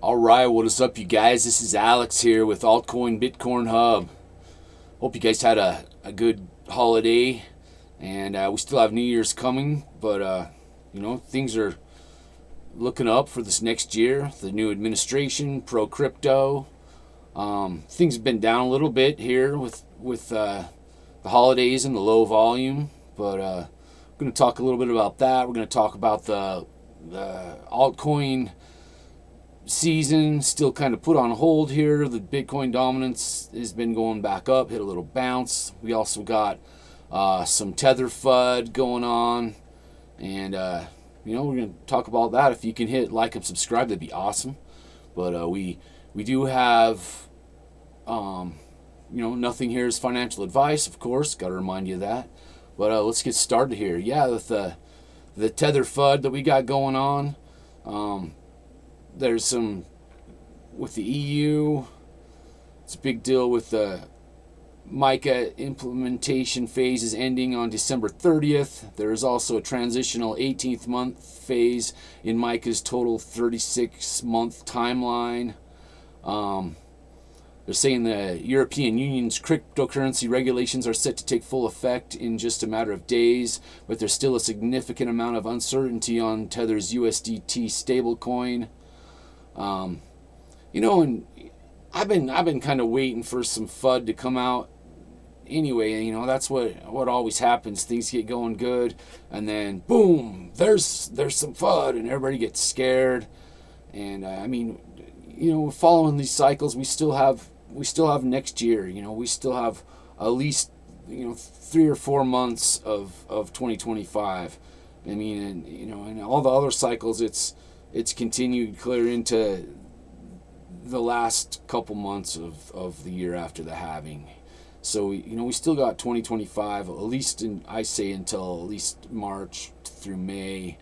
All right, what is up, you guys? This is Alex here with Altcoin Bitcoin Hub. Hope you guys had a good holiday, and we still have New Year's coming, but things are looking up for this next year. The new administration, pro crypto. Things have been down a little bit here with the holidays and the low volume, but we're going to talk a little bit about that. We're going to talk about the altcoin season, still kind of put on hold here. The Bitcoin dominance has been going back up, hit a little bounce. We also got some Tether FUD going on, and we're going to talk about that. If you can hit like and subscribe, that'd be awesome. But we do have nothing here is financial advice, of course. Got to remind you of that. But let's get started here. Yeah, with the Tether FUD that we got going on. There's some with the EU. It's a big deal with the MiCA implementation phase is ending on December 30th. There is also a transitional 18th month phase in MiCA's total 36-month timeline. They're saying the European Union's cryptocurrency regulations are set to take full effect in just a matter of days, but there's still a significant amount of uncertainty on Tether's USDT stablecoin. And I've been kind of waiting for some FUD to come out. Anyway, that's what always happens. Things get going good, and then boom, there's some FUD, and everybody gets scared. And following these cycles, we still have next year. We still have at least 3 or 4 months of 2025. And all the other cycles, it's continued clear into the last couple months of the year after the halving. So we still got 2025 at least until at least March through May.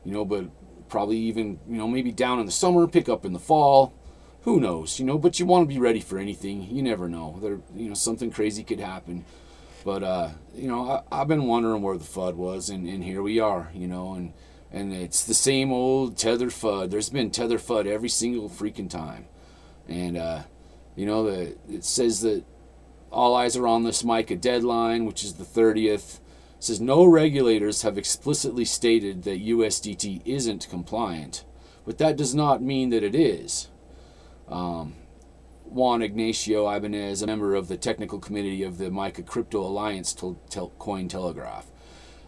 But probably even maybe down in the summer, pick up in the fall. Who knows? But you want to be ready for anything. You never know. Something crazy could happen. But I've been wondering where the FUD was, and here we are. And it's the same old Tether FUD. There's been Tether FUD every single freaking time. And it says that all eyes are on this MiCA deadline, which is the 30th. It says no regulators have explicitly stated that USDT isn't compliant, but that does not mean that it is. Juan Ignacio Ibanez, a member of the technical committee of the MiCA Crypto Alliance, told Cointelegraph.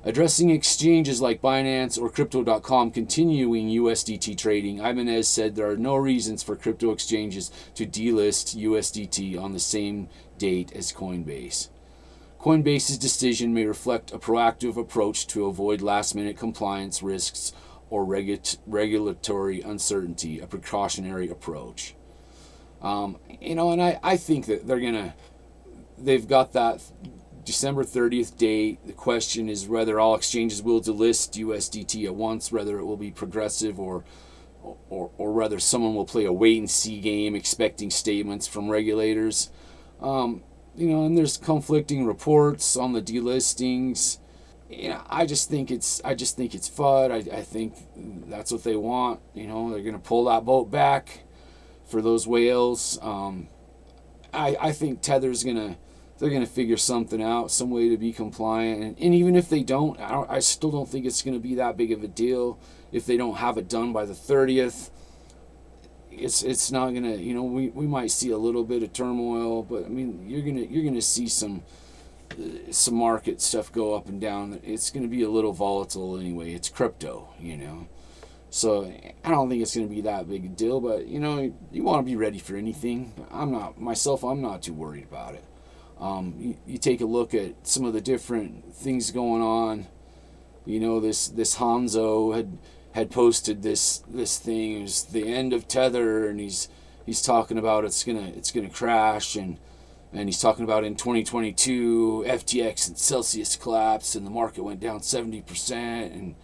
Addressing exchanges like Binance or Crypto.com continuing USDT trading, Ibanez said there are no reasons for crypto exchanges to delist USDT on the same date as Coinbase. Coinbase's decision may reflect a proactive approach to avoid last-minute compliance risks or regulatory uncertainty, a precautionary approach. And I think that they've got that December 30th date. The question is whether all exchanges will delist USDT at once, whether it will be progressive or whether someone will play a wait-and-see game expecting statements from regulators. And there's conflicting reports on the delistings. I just think it's FUD. I think that's what they want. They're going to pull that boat back for those whales. I think Tether's they're gonna figure something out, some way to be compliant. And even if they don't, I still don't think it's gonna be that big of a deal if they don't have it done by the 30th. It's not gonna, we might see a little bit of turmoil, but you're gonna see some market stuff go up and down. It's gonna be a little volatile anyway. It's crypto, So I don't think it's going to be that big a deal, but you want to be ready for anything. I'm not too worried about it. You take a look at some of the different things going on. This Hanzo had posted this thing. It was the end of Tether, and he's talking about it's gonna crash, and he's talking about in 2022 FTX and Celsius collapsed, and the market went down 70%,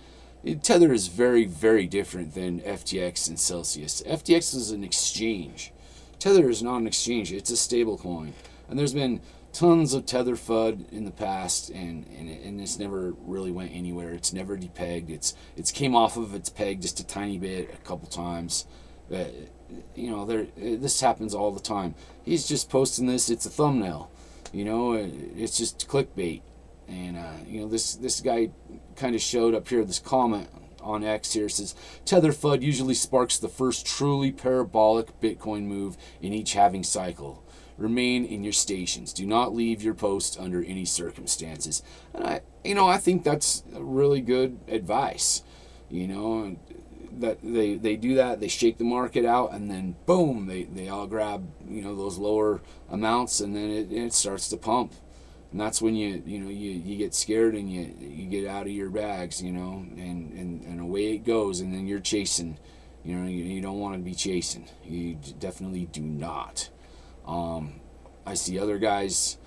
and Tether is very, very different than FTX and Celsius. FTX is an exchange. Tether is not an exchange. It's a stable coin. And there's been tons of Tether FUD in the past, and it's never really went anywhere. It's never depegged. It's came off of its peg just a tiny bit a couple times, Uh, this happens all the time. He's just posting this. It's a thumbnail. It's just clickbait. And this guy kind of showed up here. This comment on X here says, Tether FUD usually sparks the first truly parabolic Bitcoin move in each halving cycle. Remain in your stations. Do not leave your post under any circumstances. And I think that's really good advice. That they do that, they shake the market out, and then boom, they all grab those lower amounts, and then it starts to pump. And that's when you get scared and you get out of your bags, and away it goes, and then you're chasing. You don't want to be chasing. You definitely do not. I see other guys,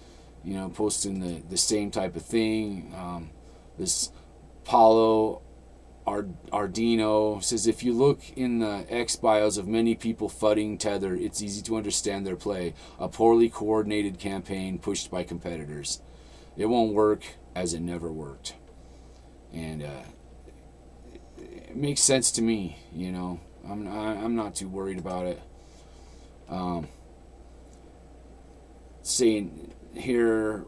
posting the same type of thing. This Paulo Ardino says, if you look in the X bios of many people fudding Tether, it's easy to understand their play. A poorly coordinated campaign pushed by competitors. It won't work, as it never worked. And it makes sense to me. I'm not too worried about it. Saying here,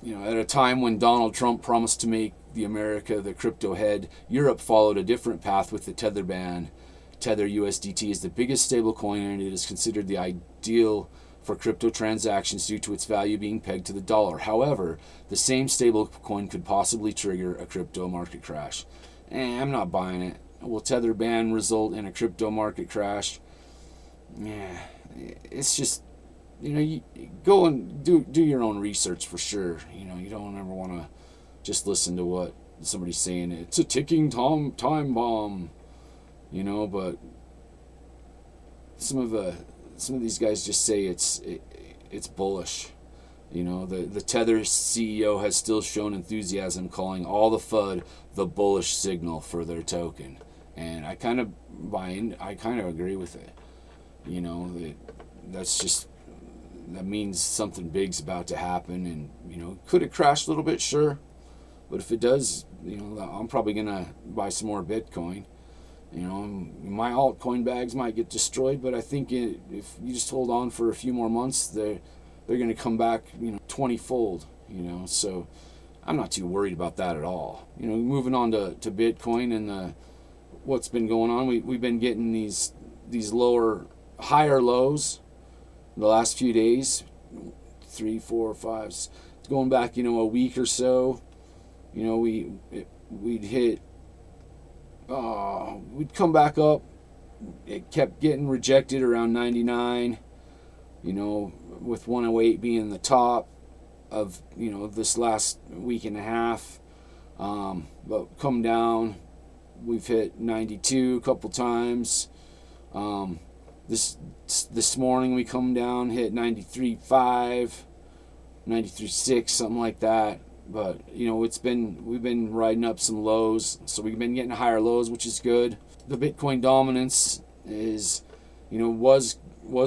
at a time when Donald Trump promised to make America the crypto head, Europe followed a different path with the Tether ban. Tether USDT is the biggest stablecoin, and it is considered the ideal for crypto transactions due to its value being pegged to the dollar. However, the same stablecoin could possibly trigger a crypto market crash. I'm not buying it. Will Tether ban result in a crypto market crash? Yeah, it's just, you go and do your own research for sure. You don't ever want to just listen to what somebody's saying. It's a ticking time bomb, but some of these guys just say it's bullish. The Tether CEO has still shown enthusiasm, calling all the FUD the bullish signal for their token, and I kind of agree with it. That means something big's about to happen, and could it crash a little bit? Sure, but if it does, I'm probably gonna buy some more Bitcoin. My altcoin bags might get destroyed, but I think if you just hold on for a few more months, they're gonna come back 20-fold. So I'm not too worried about that at all. Moving on to Bitcoin and what's been going on, we've been getting these higher lows the last few days, 3, 4, 5, going back, a week or so. We'd hit, we'd come back up. It kept getting rejected around 99, with 108 being the top of, this last week and a half. But come down, we've hit 92 a couple times. This morning we come down, hit 93.5, 93.6, something like that. But we've been riding up some lows, so we've been getting higher lows, which is good. The Bitcoin dominance is, was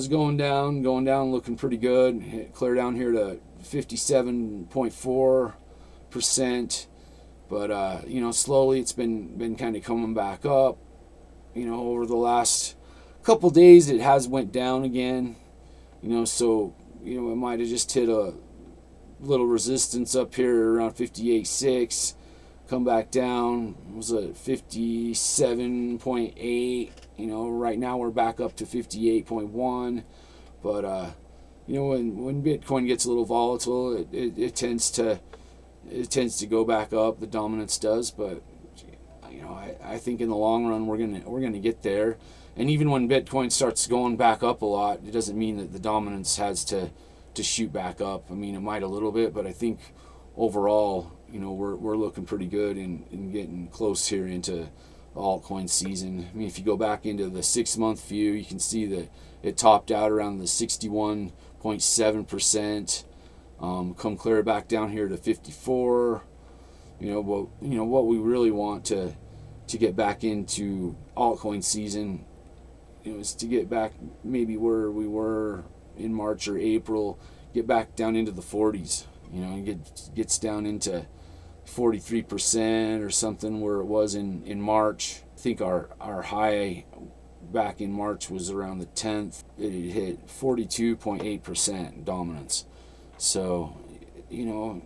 going down, looking pretty good. Hit clear down here to 57.4%, but slowly it's been kind of coming back up. Over the last couple days it has went down again, so it might have just hit a little resistance up here around 58.6, come back down. It was at 57.8. Right now we're back up to 58.1. But when Bitcoin gets a little volatile, it tends to go back up. The dominance does, but I think in the long run we're gonna get there. And even when Bitcoin starts going back up a lot, it doesn't mean that the dominance has to shoot back up. I mean, it might a little bit, but I think overall, we're looking pretty good and getting close here into the altcoin season. I mean, if you go back into the 6-month view, you can see that it topped out around the 61.7%. Come clear back down here to 54. What we really want to get back into altcoin season, is to get back maybe where we were in March or April, get back down into the 40s, and gets down into 43% or something where it was in March. I think our high back in March was around the 10th. It hit 42.8% dominance. So, you know,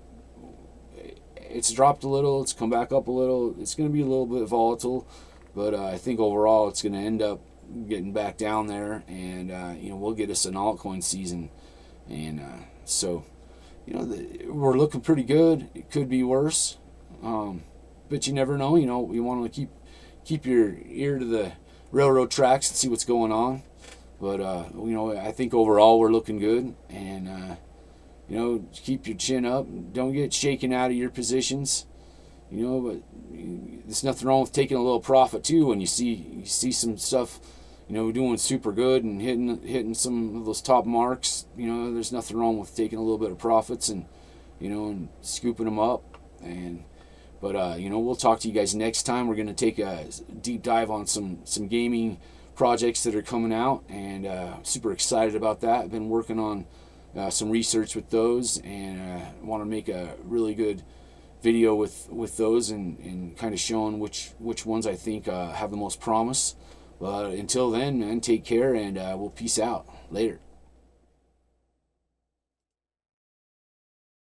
it's dropped a little, it's come back up a little. It's going to be a little bit volatile, but I think overall it's going to end up getting back down there, and you know, we'll get us an altcoin season. And so, you know, we're looking pretty good. It could be worse, but you never know. You know, you want to keep your ear to the railroad tracks and see what's going on. But you know, I think overall we're looking good, and you know, keep your chin up. Don't get shaken out of your positions. You know, but there's nothing wrong with taking a little profit too when you see some stuff, you know, doing super good and hitting some of those top marks. You know, there's nothing wrong with taking a little bit of profits and, you know, and scooping them up. But you know, we'll talk to you guys next time. We're gonna take a deep dive on some gaming projects that are coming out, and super excited about that. I've been working on some research with those, and want to make a really good video with those, and kind of showing which ones I think have the most promise. But until then, man, take care, and we'll peace out later.